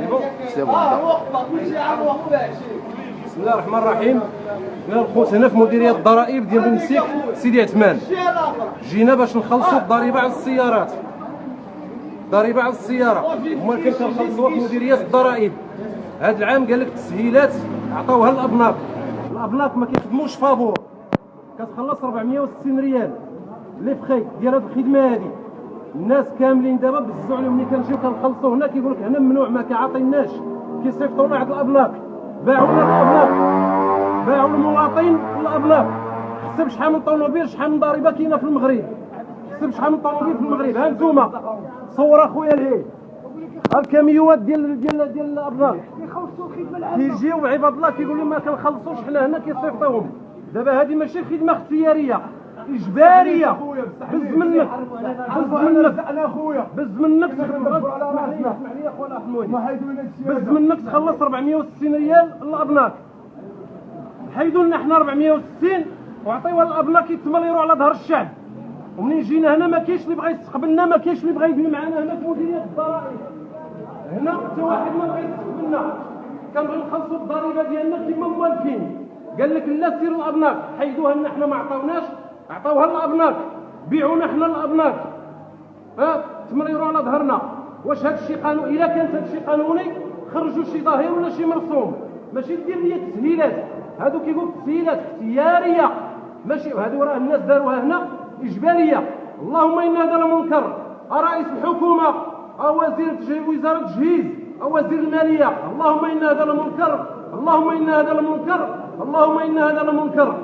بسم الله الرحمن الرحيم. يا الخوت، هنا في مديريه الضرائب ديال بن مسيك سيدي عثمان، جينا باش نخلصوا الضريبه على السيارات. ضريبه على السياره هما كيف كنخلصوها في مديريه الضرائب. هذا العام قال لك التسهيلات عطاوها للابناق. الابناق ما كيخدموش فابور، كتخلص 460 ريال لي فخي ديال هذه الخدمه هذه. الناس كاملين دابا بززوا عليهم، ملي كنجيو كنخلصوا هنا كيقول لك هنا ممنوع، ما كيعطيناش، كيصيفطونا عند الابناق. باعوا لنا الابناق، باعوا المواطن الابناق. حسب شحال من طوموبيل، شحال من ضريبه كاينه في المغرب، حسب شحال من طوموبيل في المغرب. ها انتوما صور اخويا الهي، ها الكاميوات ديال الابناق كيجيو عباد الله كيقول لهم ما كنخلصوش حنا هنا، كيصيفطوهم. دابا هذه ماشي خدمه اختياريه، اجباريه. بز منك، انا خويا بز منك، بز منك تخلص 460 ريال للابناق. حيدوا لنا حنا 460 وعطيوها للابناق يتمليروا على ظهر الشعب. ومنين جينا هنا ما كاينش اللي بغى يستقبلنا، ما كاينش اللي بغى يجي معنا هنا في مديريه الضرائب. هنا حتى واحد ما بغى يستقبلنا. كنبغيو نخلصوا الضريبه ديالنا كما موالفين. قال لك لا سيروا الابناق، حيدوها لنا حنا ما عطاوناش، عطاوها للابناق، بيعونا حنا للابناق. تمريروا على ظهرنا. واش هذا الشيء قانوني؟ الا كان هذا الشيء قانوني خرجوا شي ظاهر ولا شي مرسوم، ماشي دير لي التسهيلات. هادو كيقولوا تسهيلات اختياريه، ماشي هادو راه الناس داروها هنا اجباريه. اللهم ان هذا لمنكر. رئيس الحكومه او وزاره التجهيز او وزير الماليه، اللهم ان هذا لمنكر، اللهم ان هذا لمنكر، اللهم ان هذا لمنكر.